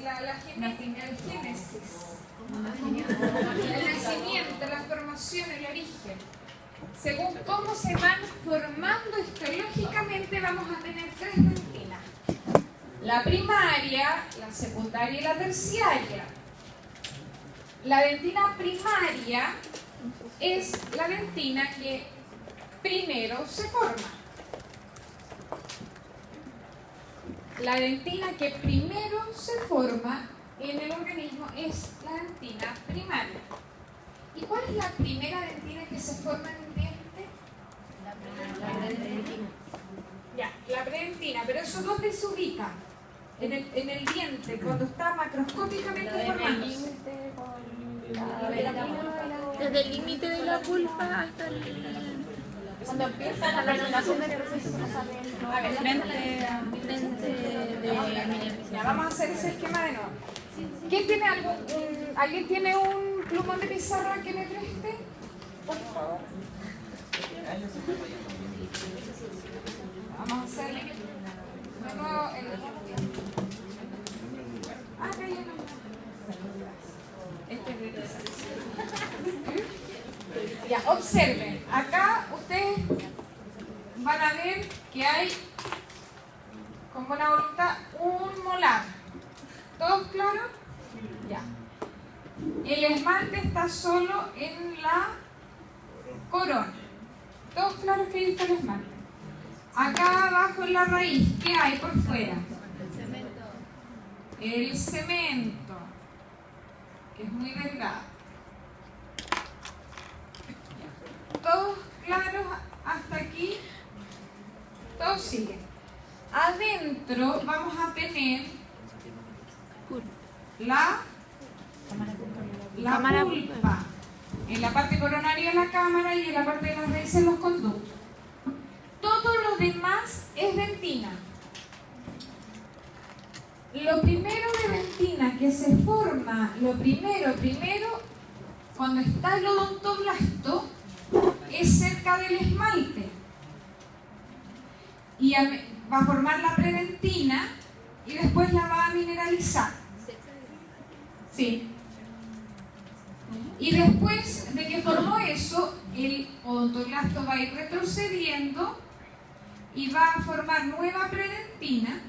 el génesis, el nacimiento, la formación, el origen. Según cómo se van formando histológicamente, vamos a tener 3 dentinas: la primaria, la secundaria y la terciaria. La dentina primaria es la dentina que primero se forma. La dentina que primero se forma en el organismo es la dentina primaria. ¿Y cuál es la primera dentina que se forma en un diente? La predentina. Ya, la predentina, pero ¿eso dónde se ubica? En el diente, cuando está macroscópicamente formándose. Desde el límite de la pulpa hasta el... Cuando empieza la prolongación del proceso. A ver, frente de... Ya, vamos a hacer ese esquema de nuevo. ¿Quién tiene ¿alguien tiene un plumón de pizarra que me preste? Por favor. Vamos a hacer de nuevo el... Ah, que hay uno. Este es de pizarra. Ya, observen. Acá ustedes van a ver que hay, con buena voluntad, un molar. ¿Todos claros? Ya. El esmalte está solo en la corona. ¿Todos claros que ahí está el esmalte? Acá abajo en la raíz, ¿qué hay por fuera? El cemento, que es muy delgado. ¿Todos claros hasta aquí? Todos siguen. Adentro vamos a tener la pulpa. En la parte coronaria la cámara y en la parte de las raíces los conductos. Todo lo demás es dentina. Lo primero de dentina que se forma, lo primero, cuando está el odontoblasto, es cerca del esmalte. Y va a formar la predentina y después la va a mineralizar. Sí. Y después de que formó eso, el odontoblasto va a ir retrocediendo y va a formar nueva predentina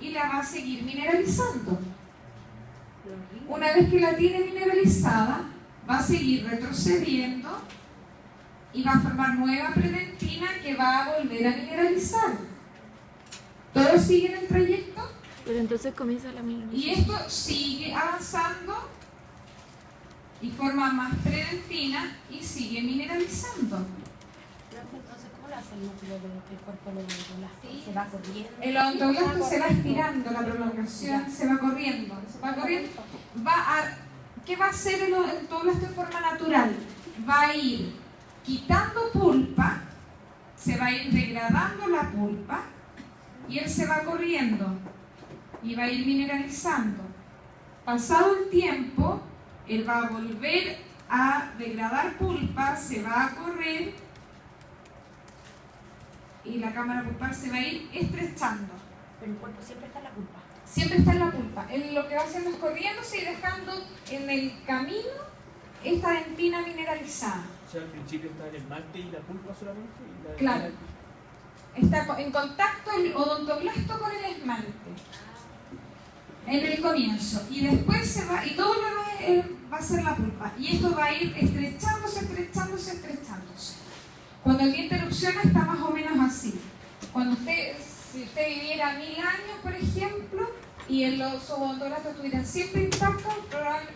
y la va a seguir mineralizando. Una vez que la tiene mineralizada, va a seguir retrocediendo y va a formar nueva predentina que va a volver a mineralizar. ¿Todos siguen el trayecto? Pero entonces comienza la mineralización. Y esto sigue avanzando y forma más predentina y sigue mineralizando. Entonces, ¿cómo lo hace el núcleo del cuerpo odontoblasto? ¿Se va corriendo? El odontoblasto se va estirando, la prolongación se va corriendo. ¿Qué va a hacer el odontoblasto de forma natural? Va a ir quitando pulpa, se va a ir degradando la pulpa y él se va corriendo y va a ir mineralizando. Pasado el tiempo, él va a volver a degradar pulpa, se va a correr y la cámara pulpar se va a ir estrechando. Pero el cuerpo siempre está en la pulpa. Siempre está en la pulpa. Él lo que va haciendo es corriéndose y dejando en el camino esta dentina mineralizada. O sea, al principio está el esmalte y la pulpa solamente. Claro. Está en contacto el odontoblasto con el esmalte en el comienzo y después se va, y todo lo demás va a ser la pulpa y esto va a ir estrechándose. Cuando el diente erupciona está más o menos así. Si usted viviera 1000 años, por ejemplo, y los odontoblastos estuvieran siempre intactos,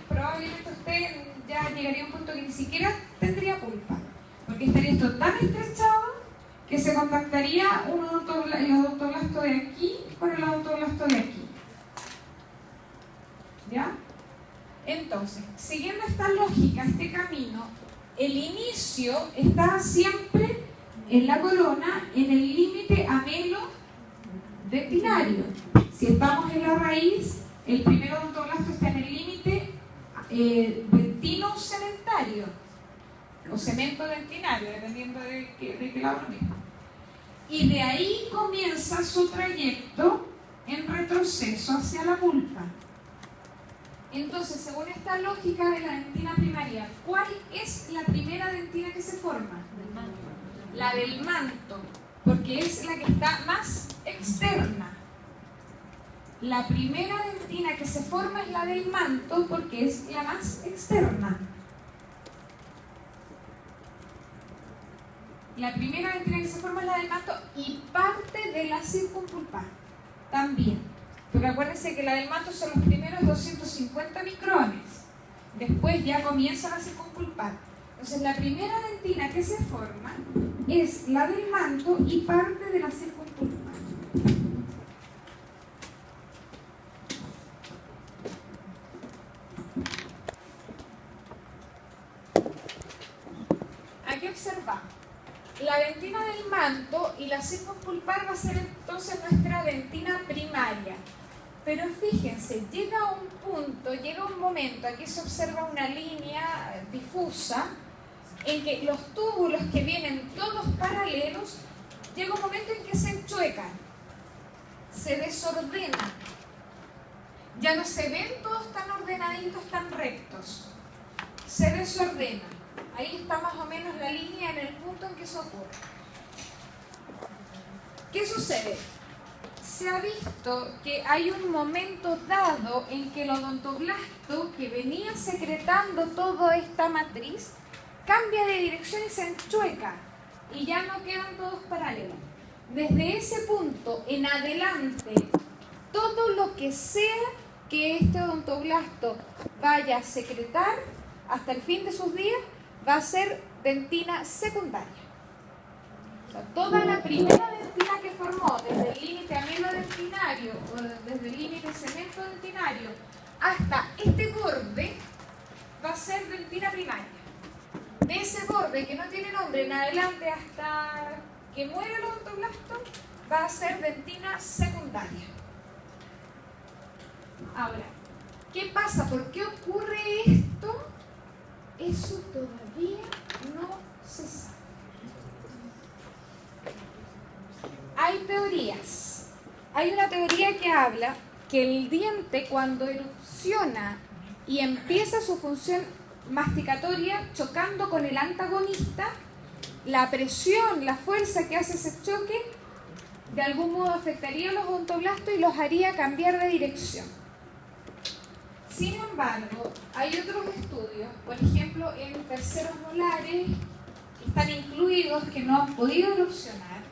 probablemente usted ya llegaría a un punto que ni siquiera tendría pulpa, porque estaría esto tan estrechado que se contactaría el odontoblasto de aquí con el odontoblasto de aquí. ¿Ya? Entonces, siguiendo esta lógica, este camino, el inicio está siempre en la corona, en el límite amelo dentinario. Si estamos en la raíz, el primer odontoblasto está en el límite dentino-cementario o cemento dentinario, dependiendo de qué lado lo mismo. Y de ahí comienza su trayecto en retroceso hacia la pulpa. Entonces, según esta lógica de la dentina primaria, ¿cuál es la primera dentina que se forma? La del manto, porque es la que está más externa. La primera dentina que se forma es la del manto porque es la más externa. La primera dentina que se forma es la del manto y parte de la circunpulpar también. Porque acuérdense que la del manto son los primeros 250 micrones. Después ya comienza la circunpulpar. Entonces la primera dentina que se forma es la del manto y parte de la circunpulpar. Aquí observamos. La dentina del manto y la circunpulpar va a ser entonces nuestra dentina primaria. Pero fíjense, llega un punto, llega un momento, aquí se observa una línea difusa, en que los túbulos que vienen todos paralelos, llega un momento en que se enchuecan, se desordenan. Ya no se ven todos tan ordenaditos, tan rectos. Se desordenan. Ahí está más o menos la línea en el punto en que eso ocurre. ¿Qué sucede? Se ha visto que hay un momento dado en que el odontoblasto que venía secretando toda esta matriz cambia de dirección y se enchueca y ya no quedan todos paralelos. Desde ese punto en adelante, todo lo que sea que este odontoblasto vaya a secretar hasta el fin de sus días va a ser dentina secundaria. O sea, toda la primera dentina que formó desde el límite amilodentinario o desde el límite cemento dentinario hasta este borde va a ser dentina primaria. De ese borde que no tiene nombre en adelante hasta que muere el odontoblasto va a ser dentina secundaria. Ahora, ¿qué pasa? ¿Por qué ocurre esto? Eso todavía no se sabe. Hay teorías. Hay una teoría que habla que el diente cuando erupciona y empieza su función masticatoria chocando con el antagonista, la presión, la fuerza que hace ese choque, de algún modo afectaría a los odontoblastos y los haría cambiar de dirección. Sin embargo, hay otros estudios, por ejemplo, en terceros molares, que están incluidos, que no han podido erupcionar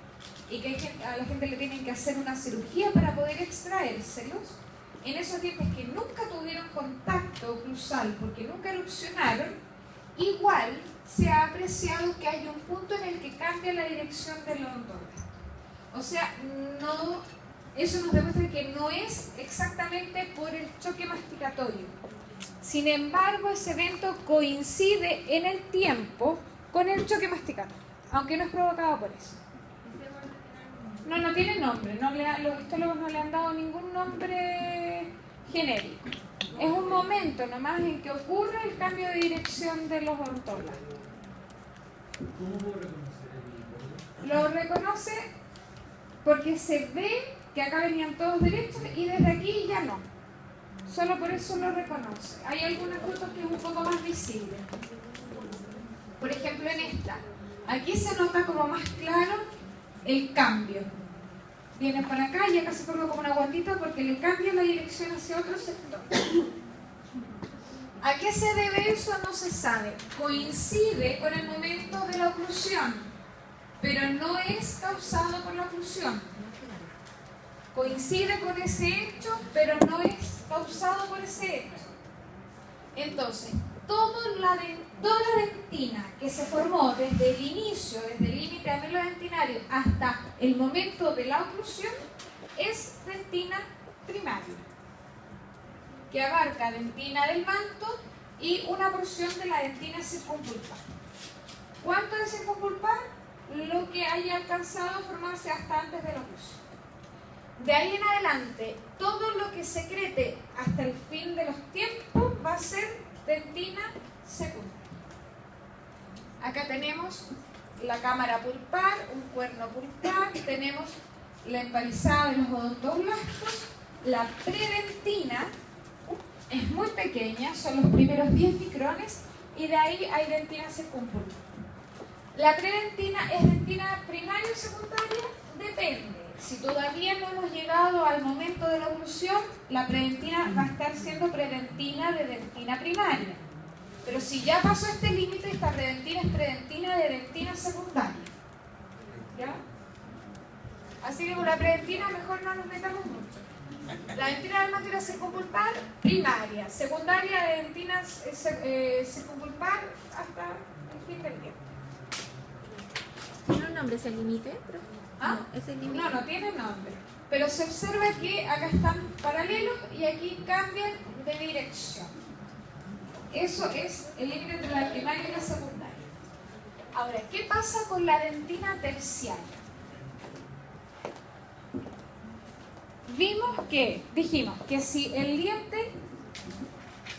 y que a la gente le tienen que hacer una cirugía para poder extraérselos. En esos dientes que nunca tuvieron contacto oclusal porque nunca erupcionaron, igual se ha apreciado que hay un punto en el que cambia la dirección del odontoblasto. O sea, eso nos demuestra que no es exactamente por el choque masticatorio. Sin embargo, ese evento coincide en el tiempo con el choque masticatorio, aunque no es provocado por eso. No tiene nombre, los histólogos no le han dado ningún nombre genérico. Es un momento nomás en que ocurre el cambio de dirección de los odontoblastos. ¿Cómo reconocer el borde? Lo reconoce porque se ve que acá venían todos derechos y desde aquí ya no. Solo por eso lo reconoce. Hay algunas fotos que es un poco más visible. Por ejemplo, en esta. Aquí se nota como más claro el cambio. Viene para acá y acá se forma como una guantita porque le cambia la dirección hacia otro sector. ¿A qué se debe eso? No se sabe. Coincide con el momento de la oclusión, pero no es causado por la oclusión. Coincide con ese hecho, pero no es causado por ese hecho. Entonces, toda la dentina que se formó desde el inicio, desde el límite amilodentinario hasta el momento de la oclusión, es dentina primaria, que abarca dentina del manto y una porción de la dentina circunpulpar. ¿Cuánto de circunpulpar? Lo que haya alcanzado a formarse hasta antes de la oclusión. De ahí en adelante, todo lo que secrete hasta el fin de los tiempos va a ser dentina secundaria. Acá tenemos la cámara pulpar, un cuerno pulpar, tenemos la empalizada de los odontoblastos, la predentina es muy pequeña. pequeña, son los primeros 10 micrones, y de ahí hay dentina circunpulpar. ¿La predentina es dentina primaria o secundaria? Depende. Si todavía no hemos llegado al momento de la oclusión, la predentina va a estar siendo predentina de dentina primaria. Pero si ya pasó este límite, esta predentina es predentina de dentina secundaria. ¿Ya? Así que con la predentina mejor no nos metamos mucho. La dentina dermática circunpulpar, primaria. Secundaria de dentina circunpulpar hasta el fin del día. ¿Tiene un nombre ese límite? ¿Ah? No, ese límite. No, no tiene nombre. Pero se observa que acá están paralelos y aquí cambian de dirección. Eso es el límite entre la primaria y la secundaria. Ahora, ¿qué pasa con la dentina terciaria? Dijimos que si el diente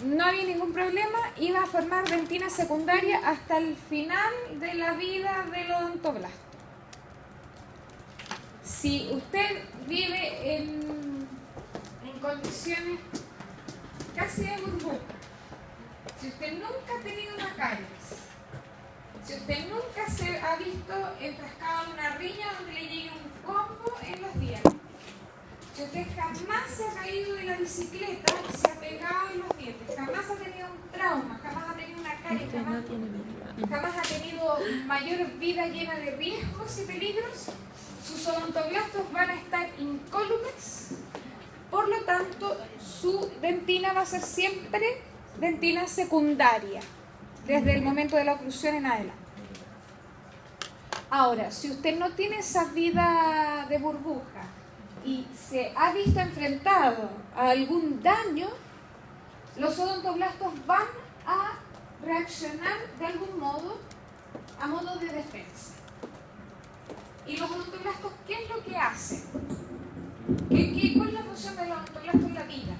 no había ningún problema, iba a formar dentina secundaria hasta el final de la vida del odontoblasto. Si usted vive en condiciones casi de burbuja, si usted nunca ha tenido una caries, si usted nunca se ha visto enfrascado en una riña donde le llegue un combo en los dientes, si usted jamás se ha caído de la bicicleta y se ha pegado en los dientes, jamás ha tenido un trauma, jamás ha tenido una caries, jamás ha tenido mayor vida llena de riesgos y peligros, sus odontoblastos van a estar incólumes, por lo tanto su dentina va a ser siempre dentina secundaria, desde el momento de la oclusión en adelante. Ahora, si usted no tiene esa vida de burbuja y se ha visto enfrentado a algún daño, los odontoblastos van a reaccionar de algún modo a modo de defensa. ¿Y los odontoblastos qué es lo que hacen? ¿Cuál es la función de los odontoblastos en la vida?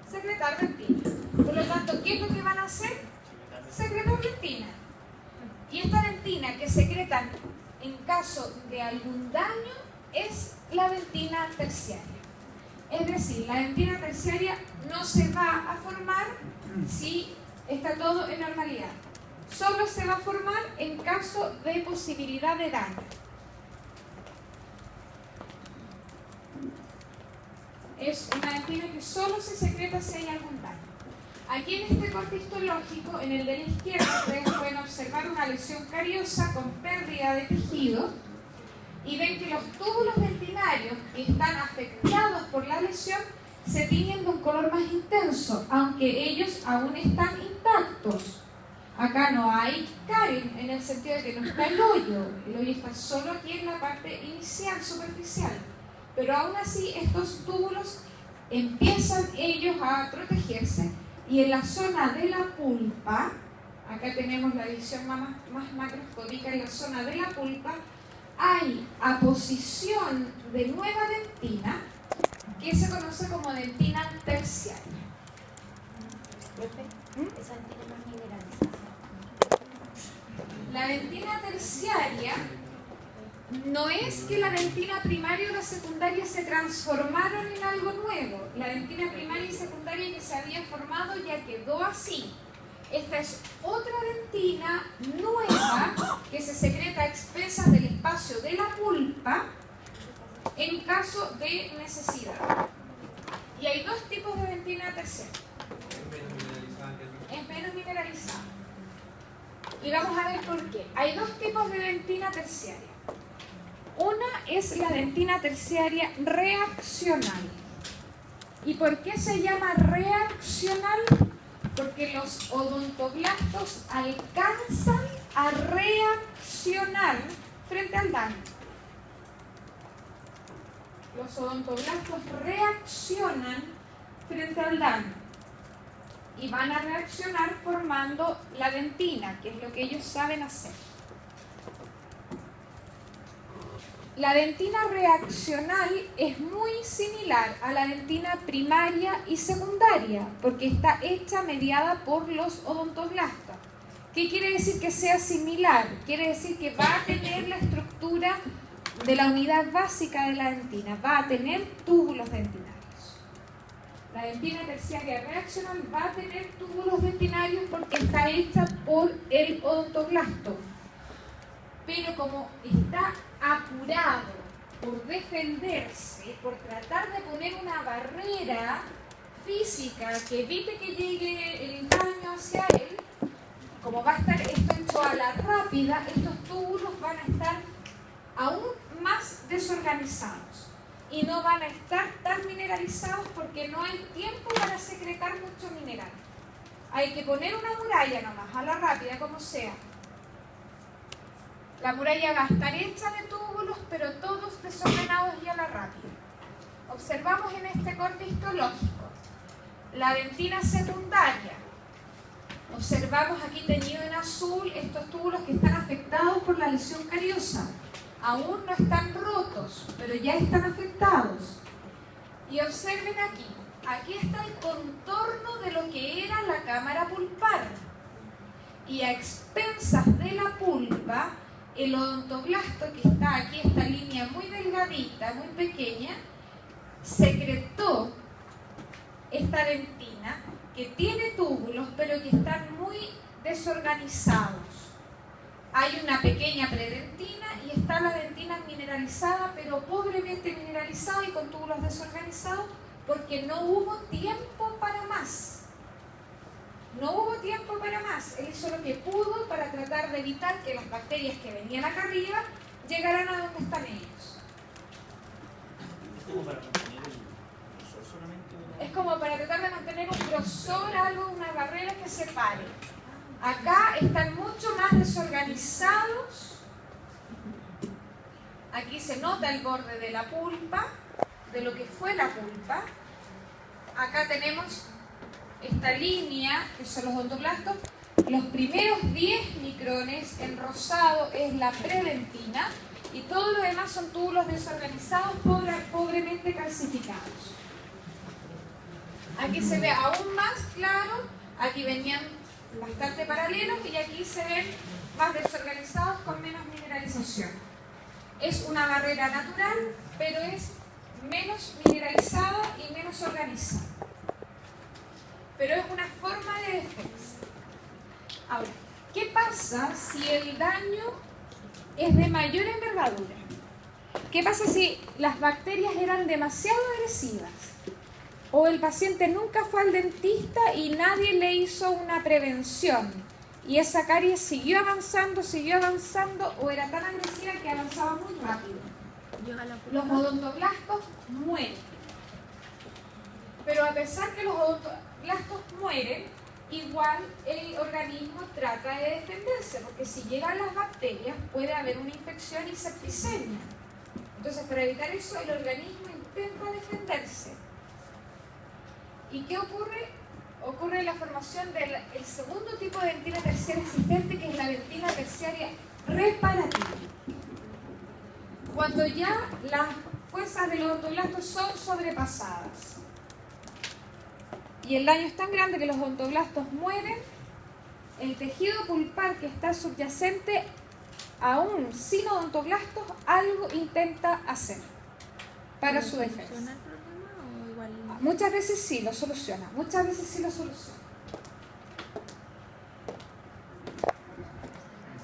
Secretar dentina. Por lo tanto, ¿qué es lo que van a hacer? Secretar dentina. Y esta dentina que secretan en caso de algún daño es la dentina terciaria. Es decir, la dentina terciaria no se va a formar si está todo en normalidad. Solo se va a formar en caso de posibilidad de daño. Es una dentina que solo se secreta si hay algún daño. Aquí en este corte histológico, en el de la izquierda, ustedes pueden observar una lesión cariosa con pérdida de tejido y ven que los túbulos dentinarios que están afectados por la lesión se tiñen de un color más intenso, aunque ellos aún están intactos. Acá no hay caries en el sentido de que no está el hoyo está solo aquí en la parte inicial, superficial. Pero aún así estos túbulos empiezan ellos a protegerse y en la zona de la pulpa, acá tenemos la división más macroscópica, en la zona de la pulpa hay aposición de nueva dentina que se conoce como dentina terciaria. Esa dentina más mineralizada. La dentina terciaria no es que la dentina primaria o la secundaria se transformaron en algo nuevo. La dentina primaria y secundaria que se había formado ya quedó así. Esta es otra dentina nueva que se secreta a expensas del espacio de la pulpa en caso de necesidad. Y hay dos tipos de dentina terciaria. Es menos mineralizada. Y vamos a ver por qué. Hay dos tipos de dentina terciaria. Una es la dentina terciaria reaccional. ¿Y por qué se llama reaccional? Porque los odontoblastos alcanzan a reaccionar frente al daño. Los odontoblastos reaccionan frente al daño y van a reaccionar formando la dentina, que es lo que ellos saben hacer. La dentina reaccional es muy similar a la dentina primaria y secundaria porque está hecha mediada por los odontoblastos. ¿Qué quiere decir que sea similar? Quiere decir que va a tener la estructura de la unidad básica de la dentina, va a tener túbulos dentinarios. La dentina terciaria reaccional va a tener túbulos dentinarios porque está hecha por el odontoblasto. Pero como está apurado por defenderse, por tratar de poner una barrera física que evite que llegue el daño hacia él, como va a estar esto hecho a la rápida, estos túbulos van a estar aún más desorganizados y no van a estar tan mineralizados porque no hay tiempo para secretar mucho mineral. Hay que poner una muralla nomás, a la rápida, como sea. La muralla va a estar hecha de túbulos, pero todos desordenados y a la rápida. Observamos en este corte histológico la dentina secundaria. Observamos aquí teñido en azul estos túbulos que están afectados por la lesión cariosa. Aún no están rotos, pero ya están afectados. Y observen aquí, aquí está el contorno de lo que era la cámara pulpar. Y a expensas de la pulpa, el odontoblasto que está aquí, esta línea muy delgadita, muy pequeña, secretó esta dentina que tiene túbulos, pero que están muy desorganizados. Hay una pequeña predentina y está la dentina mineralizada, pero pobremente mineralizada y con túbulos desorganizados porque no hubo tiempo para más. No hubo tiempo para más. Él hizo lo que pudo para tratar de evitar que las bacterias que venían acá arriba llegaran a donde están ellos. ¿Es como para mantener el grosor solamente? Es como para tratar de mantener un grosor, algo, una barrera que separe. Acá están mucho más desorganizados. Aquí se nota el borde de la pulpa, de lo que fue la pulpa. Acá tenemos esta línea, que son los odontoblastos. Los primeros 10 micrones en rosado es la predentina y todo lo demás son túbulos desorganizados, pobremente calcificados. Aquí se ve aún más claro, aquí venían bastante paralelos y aquí se ven más desorganizados con menos mineralización. Es una barrera natural, pero es menos mineralizada y menos organizada. Pero es una forma de defensa. Ahora, ¿qué pasa si el daño es de mayor envergadura? ¿Qué pasa si las bacterias eran demasiado agresivas? O el paciente nunca fue al dentista y nadie le hizo una prevención. Y esa caries siguió avanzando, o era tan agresiva que avanzaba muy rápido. Los odontoblastos mueren. Pero a pesar que los odontoblastos mueren, igual el organismo trata de defenderse, porque si llegan las bacterias puede haber una infección y septicemia. Entonces, para evitar eso, el organismo intenta defenderse. ¿Y qué ocurre? Ocurre la formación del segundo tipo de dentina terciaria existente, que es la dentina terciaria reparativa. Cuando ya las fuerzas del odontoblasto son sobrepasadas y el daño es tan grande que los odontoblastos mueren, el tejido pulpar que está subyacente, aún sin odontoblastos, algo intenta hacer para su defensa. Muchas veces sí lo soluciona,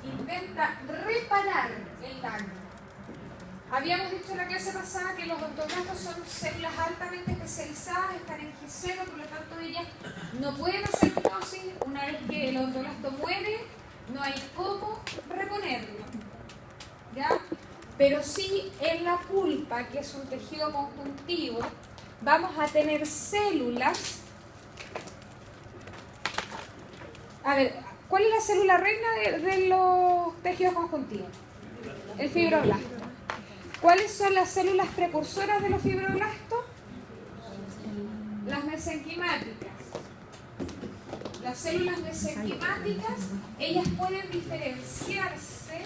Intenta reparar el daño. Habíamos dicho en la clase pasada que los odontoblastos son células altamente especializadas, están en G0, por lo tanto ellas no pueden hacer mitosis. Una vez que el odontoblasto muere, no hay cómo reponerlo, ¿ya? Pero sí en la pulpa, que es un tejido conjuntivo, vamos a tener células. A ver, ¿cuál es la célula reina de los tejidos conjuntivos? El fibroblasto. ¿Cuáles son las células precursoras de los fibroblastos? Las mesenquimáticas. Las células mesenquimáticas, ellas pueden diferenciarse